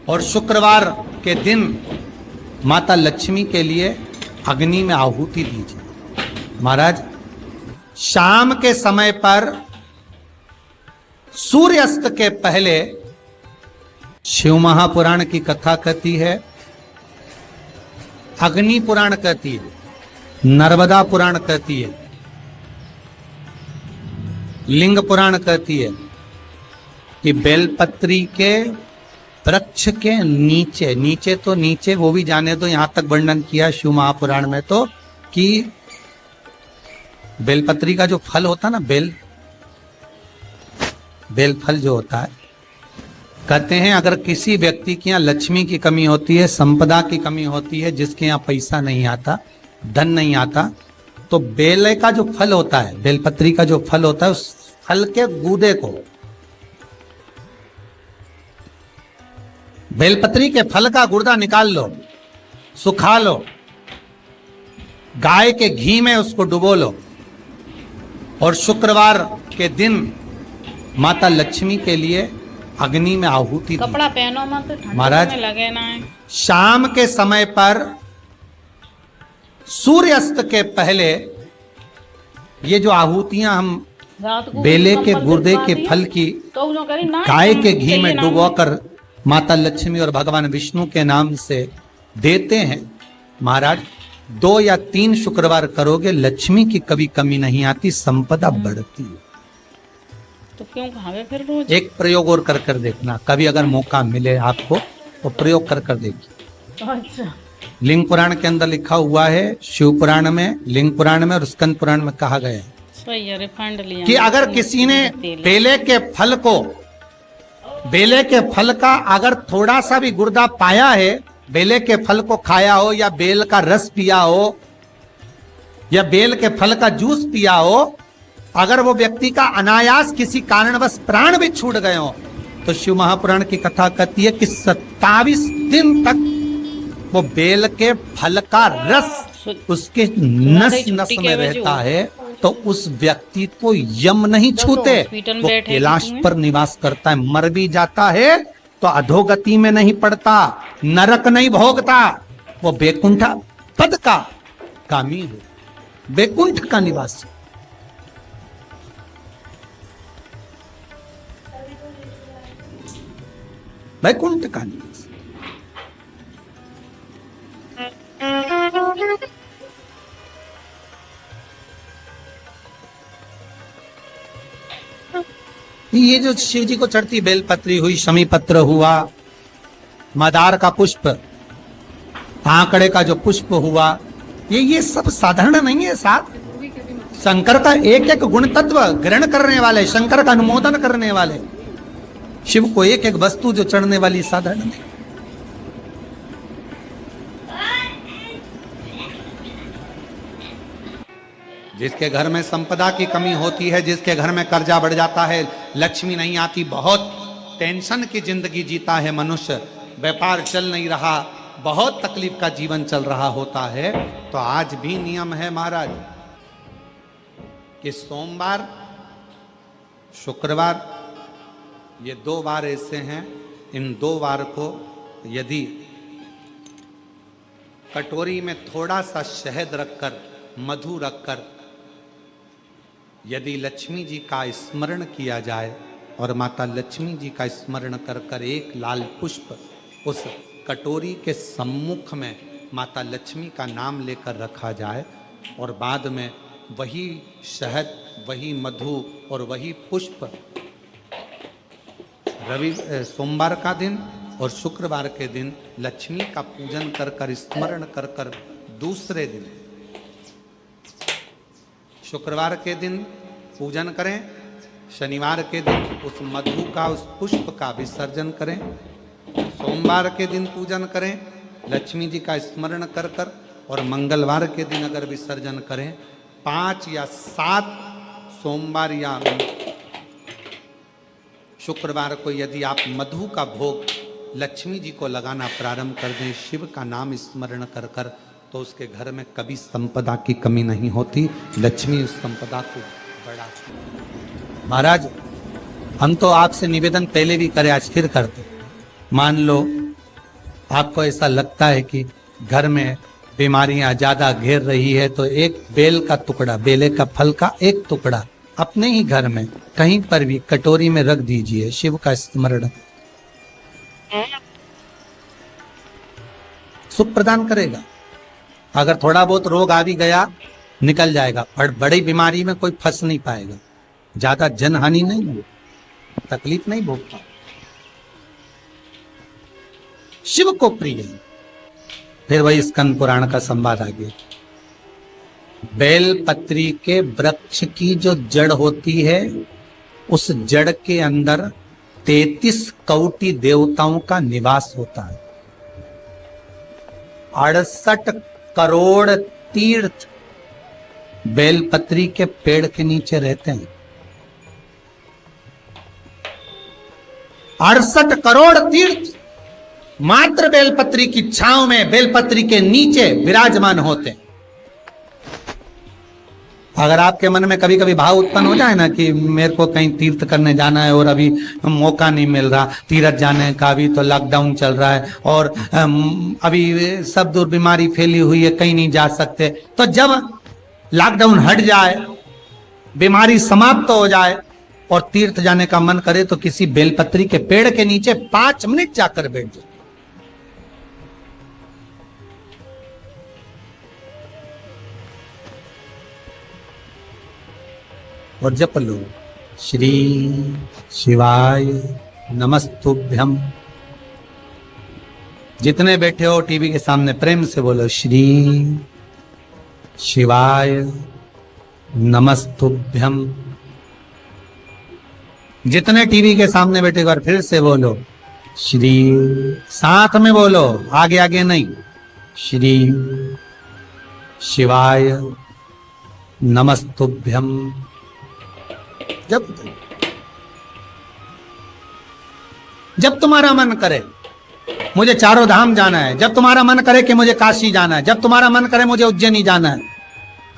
और शुक्रवार के दिन माता लक्ष्मी के लिए अग्नि में आहुति दीजिए। महाराज, शाम के समय पर सूर्यास्त के पहले शिव महापुराण की कथा कहती है, अग्नि पुराण कहती है, नर्मदा पुराण कहती है, लिंग पुराण कहती है कि बेलपत्री के वृक्ष के नीचे, नीचे तो नीचे वो भी जाने दो, यहां तक वर्णन किया शिव महापुराण में तो कि बेलपत्री का जो फल होता ना, बेल फल जो होता है, कहते हैं अगर किसी व्यक्ति के यहाँ लक्ष्मी की कमी होती है, संपदा की कमी होती है, जिसके यहाँ पैसा नहीं आता, धन नहीं आता, तो बेल का जो फल होता है, बेलपत्री का जो फल होता है, उस फल के गूदे को, बेलपत्री के फल का गुर्दा निकाल लो, सुखा लो, गाय के घी में उसको डुबो लो और शुक्रवार के दिन माता लक्ष्मी के लिए अग्नि में आहुति दी। कपड़ा पहनो मत, महाराज लगे ना है। शाम के समय पर सूर्यास्त के पहले ये जो आहुतियां हम बेले के गुर्दे के फल की गाय के घी में डुबोकर माता लक्ष्मी और भगवान विष्णु के नाम से देते हैं, महाराज 2 या 3 शुक्रवार करोगे, लक्ष्मी की कभी कमी नहीं आती, संपदा बढ़ती है। तो क्यों खावे फिर रोज? एक प्रयोग और कर देखना, कभी अगर मौका मिले आपको तो प्रयोग कर देखिए। अच्छा। लिंग पुराण के अंदर लिखा हुआ है, शिव पुराण में, लिंग पुराण में और स्कंद पुराण में कहा गया है कि अगर किसी ने बेले के फल को, बेले के फल का अगर थोड़ा सा भी गुर्दा पाया है, बेले के फल को खाया हो या बेल का रस पिया हो या बेल के फल का जूस पिया हो, अगर वो व्यक्ति का अनायास किसी कारणवश प्राण भी छूट गए हो, तो शिव महापुराण की कथा कहती है कि 27 दिन तक वो बेल के फल का रस उसके नस नस में रहता है, तो उस व्यक्ति को यम नहीं छूते, वो कैलाश पर निवास करता है। मर भी जाता है तो अधोगति में नहीं पड़ता, नरक नहीं भोगता, वो बैकुंठ पद का कामी है, बैकुंठ का निवासी। बैकुंठ का निवासी। ये जो शिव जी को चढ़ती बेलपत्री हुई, शमी पत्र हुआ, मदार का पुष्प, आंकड़े का जो पुष्प हुआ, ये सब साधारण नहीं है। साथ शंकर का एक एक गुण तत्व ग्रहण करने वाले, शंकर का अनुमोदन करने वाले, शिव को एक एक वस्तु जो चढ़ने वाली साधारण नहीं। जिसके घर में संपदा की कमी होती है, जिसके घर में कर्जा बढ़ जाता है, लक्ष्मी नहीं आती, बहुत टेंशन की जिंदगी जीता है मनुष्य, व्यापार चल नहीं रहा, बहुत तकलीफ का जीवन चल रहा होता है, तो आज भी नियम है महाराज कि सोमवार, शुक्रवार, ये 2 बार ऐसे हैं, इन 2 बार को यदि कटोरी में थोड़ा सा शहद रखकर, मधु रखकर, यदि लक्ष्मी जी का स्मरण किया जाए और माता लक्ष्मी जी का स्मरण कर कर एक लाल पुष्प उस कटोरी के सम्मुख में माता लक्ष्मी का नाम लेकर रखा जाए और बाद में वही शहद, वही मधु और वही पुष्प सोमवार का दिन और शुक्रवार के दिन लक्ष्मी का पूजन कर कर, स्मरण कर कर, दूसरे दिन शुक्रवार के दिन पूजन करें, शनिवार के दिन उस मधु का, उस पुष्प का विसर्जन करें, सोमवार के दिन पूजन करें लक्ष्मी जी का स्मरण कर कर, और मंगलवार के दिन अगर विसर्जन करें, 5 या 7 सोमवार या शुक्रवार को यदि आप मधु का भोग लक्ष्मी जी को लगाना प्रारंभ कर दें, शिव का नाम स्मरण कर कर, तो उसके घर में कभी संपदा की कमी नहीं होती, लक्ष्मी उस संपदा को बढ़ा। महाराज, हम तो आपसे निवेदन पहले भी करे, आज फिर करते। मान लो आपको ऐसा लगता है कि घर में बीमारियां ज्यादा घेर रही है तो एक बेल का टुकड़ा, बेले का फल का एक टुकड़ा अपने ही घर में कहीं पर भी कटोरी में रख दीजिए, शिव का स्मरण, सुख प्रदान करेगा। अगर थोड़ा बहुत रोग आ भी गया निकल जाएगा, पर बड़ी बीमारी में कोई फंस नहीं पाएगा, ज्यादा जनहानि नहीं होगी, तकलीफ नहीं भोगता। शिव को प्रिय है। फिर वही स्कंद पुराण का संवाद आ गया। बेलपत्री के वृक्ष की जो जड़ होती है, उस जड़ के अंदर 33 कोटि देवताओं का निवास होता है। 68 करोड़ तीर्थ बेलपत्री के पेड़ के नीचे रहते हैं। 68 करोड़ तीर्थ मात्र बेलपत्री की छांव में, बेलपत्री के नीचे विराजमान होते हैं। अगर आपके मन में कभी कभी भाव उत्पन्न हो जाए ना कि मेरे को कहीं तीर्थ करने जाना है और अभी मौका नहीं मिल रहा, तीर्थ जाने का, अभी तो लॉकडाउन चल रहा है और अभी सब दूर बीमारी फैली हुई है, कहीं नहीं जा सकते, तो जब लॉकडाउन हट जाए, बीमारी समाप्त हो जाए और तीर्थ जाने का मन करे तो किसी बेलपत्री के पेड़ के नीचे 5 मिनट जाकर बैठ जाए। और जप लो, श्री शिवाय नमस्तुभ्यम। जितने बैठे हो टीवी के सामने प्रेम से बोलो, श्री शिवाय नमस्तुभ्यम। जितने टीवी के सामने बैठे एक बार फिर से बोलो, श्री, साथ में बोलो, आगे आगे नहीं, श्री शिवाय नमस्तुभ्यम। जब तुम्हारा मन करे मुझे चारों धाम जाना है, जब तुम्हारा मन करे कि मुझे काशी जाना है, जब तुम्हारा मन करे मुझे उज्जैनी जाना है,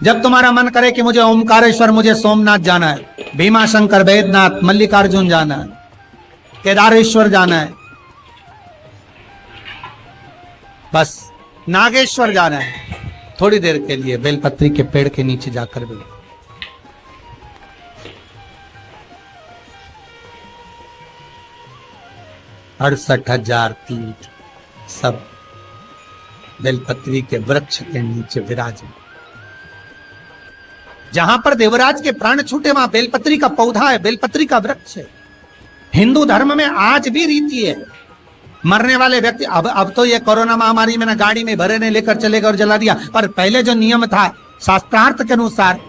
जब तुम्हारा मन करे कि मुझे ओमकारेश्वर, मुझे सोमनाथ जाना है, भीमा शंकर, बैद्यनाथ, मल्लिकार्जुन जाना है, केदारेश्वर जाना है, बस नागेश्वर जाना है, थोड़ी देर के लिए बेलपत्री के पेड़ के नीचे जाकर भी 68,000 तीर्थ सब बेलपत्री के वृक्ष के नीचे विराजमान। जहां पर देवराज के प्राण छूटे वहां बेलपत्री का पौधा है, बेलपत्री का वृक्ष है। हिंदू धर्म में आज भी रीति है, मरने वाले व्यक्ति, अब तो ये कोरोना महामारी में ना गाड़ी में भरे ने लेकर चले गए और जला दिया, पर पहले जो नियम था शास्त्रार्थ के अनुसार,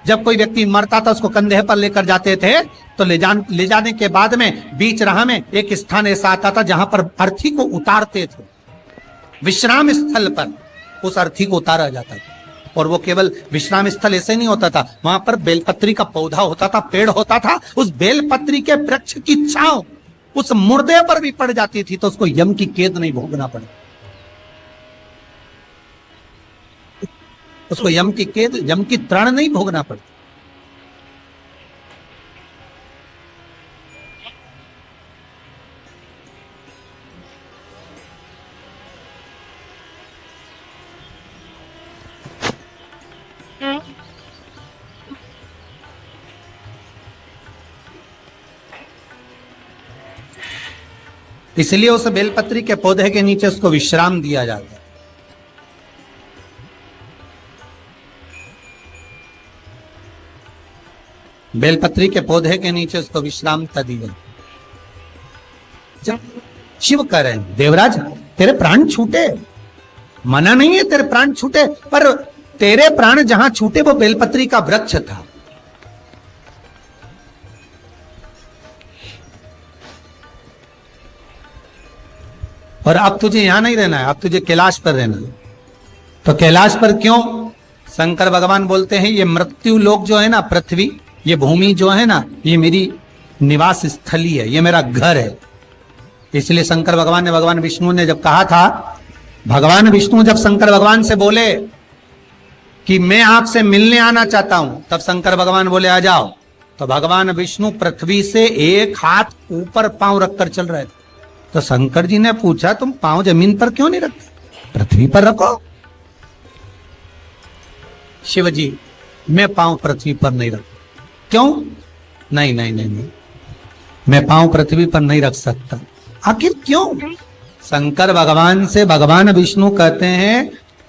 जब कोई व्यक्ति मरता था उसको कंधे पर लेकर जाते थे, तो ले जाने के बाद में बीच राह में एक स्थान ऐसा आता था जहां पर अर्थी को उतारते थे, विश्राम स्थल पर उस अर्थी को उतारा जाता था। और वो केवल विश्राम स्थल ऐसे नहीं होता था, वहां पर बेलपत्री का पौधा होता था, पेड़ होता था, उस बेलपत्री के वृक्ष की छांव उस मुर्दे पर भी पड़ जाती थी तो उसको यम की कैद नहीं भोगना पड़ा, उसको यम की कैद, यम की त्राण नहीं भोगना पड़ता। इसलिए उस बेलपत्री के पौधे के नीचे उसको विश्राम दिया जाता है। बेलपत्री के पौधे के नीचे उसको विश्रामता दी गई। जब शिव कह रहे हैं, देवराज तेरे प्राण छूटे, मना नहीं है तेरे प्राण छूटे, पर तेरे प्राण जहां छूटे वो बेलपत्री का वृक्ष था। और अब तुझे यहां नहीं रहना है, अब तुझे कैलाश पर रहना है। तो कैलाश पर क्यों? शंकर भगवान बोलते हैं ये मृत्यु लोक जो है ना, पृथ्वी, ये भूमि जो है ना, ये मेरी निवास स्थली है, ये मेरा घर है। इसलिए शंकर भगवान ने, भगवान विष्णु ने जब कहा था, भगवान विष्णु जब शंकर भगवान से बोले कि मैं आपसे मिलने आना चाहता हूं, तब शंकर भगवान बोले आ जाओ। तो भगवान विष्णु पृथ्वी से एक हाथ ऊपर पांव रखकर चल रहे थे। तो शंकर जी ने पूछा तुम पांव जमीन पर क्यों नहीं रखते, पृथ्वी पर रखो। शिव जी मैं पांव पृथ्वी पर नहीं रख, क्यों? नहीं नहीं नहीं नहीं, मैं पांव पृथ्वी पर नहीं रख सकता। आखिर क्यों? शंकर भगवान से भगवान विष्णु कहते हैं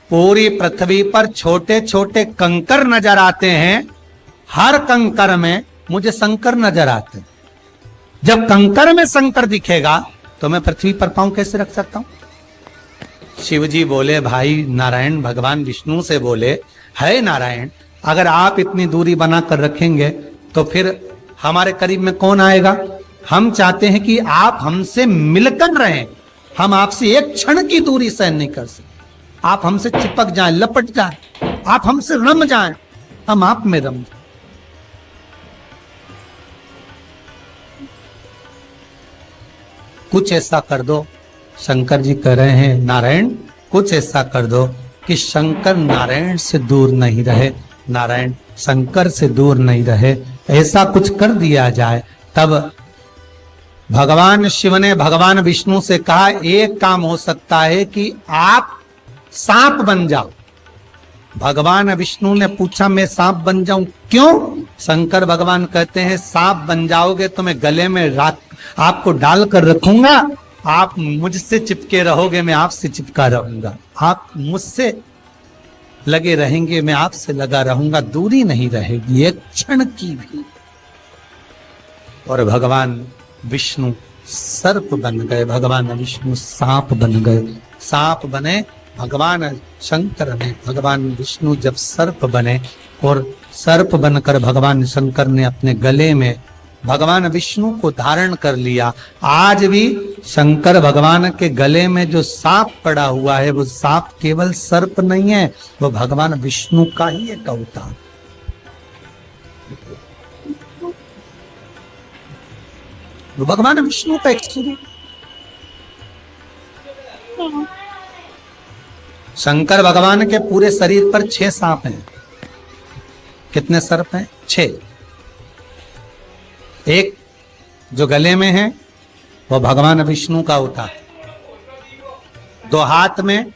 पूरी पृथ्वी पर छोटे छोटे कंकर नजर आते हैं, हर कंकर में मुझे शंकर नजर आते हैं। जब कंकर में शंकर दिखेगा तो मैं पृथ्वी पर पांव कैसे रख सकता हूं? शिव जी बोले, भाई नारायण भगवान विष्णु से बोले, है नारायण अगर आप इतनी दूरी बनाकर रखेंगे तो फिर हमारे करीब में कौन आएगा? हम चाहते हैं कि आप हमसे मिलकर रहें, हम आपसे एक क्षण की दूरी सहन नहीं कर सकते। आप हमसे चिपक जाएं, लपट जाएं, आप हमसे रम जाएं, हम आप में रम जाएं। कुछ ऐसा कर दो, शंकर जी कह रहे हैं नारायण कुछ ऐसा कर दो कि शंकर नारायण से दूर नहीं रहे, नारायण शंकर से दूर नहीं रहे, ऐसा कुछ कर दिया जाए। तब भगवान शिव ने भगवान विष्णु से कहा एक काम हो सकता है कि आप सांप बन जाओ। भगवान विष्णु ने पूछा मैं सांप बन जाऊं, क्यों? शंकर भगवान कहते हैं सांप बन जाओगे तो मैं गले में रात आपको डाल कर रखूंगा, आप मुझसे चिपके रहोगे, मैं आपसे चिपका रहूंगा, आप मुझसे लगे रहेंगे, मैं आपसे लगा रहूंगा, दूरी नहीं रहेगी एक क्षण की भी। और भगवान विष्णु सर्प बन गए, भगवान विष्णु सांप बन गए, सांप बने भगवान शंकर ने, भगवान विष्णु जब सर्प बने और सर्प बनकर भगवान शंकर ने अपने गले में भगवान विष्णु को धारण कर लिया। आज भी शंकर भगवान के गले में जो सांप पड़ा हुआ है वो सांप केवल सर्प नहीं है, वो भगवान विष्णु का ही एक अवतार। वो भगवान विष्णु का एक स्वरूप। शंकर भगवान के पूरे शरीर पर 6 सांप हैं। कितने सर्प हैं? 6। एक जो गले में है वो भगवान विष्णु का अवतार, 2 हाथ में,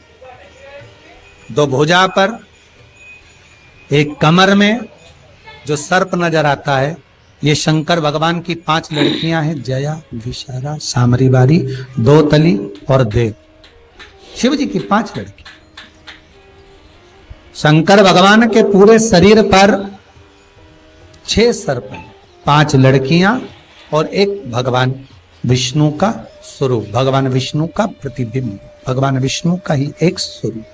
2 भुजा पर, एक कमर में जो सर्प नजर आता है, ये शंकर भगवान की 5 लड़कियां हैं, जया, विशारा, सामरी बारी, 2 तली और देव। शिव जी की 5 लड़की। शंकर भगवान के पूरे शरीर पर 6 सर्प हैं, 5 लड़कियां और एक भगवान विष्णु का स्वरूप, भगवान विष्णु का प्रतिबिंब, भगवान विष्णु का ही एक स्वरूप।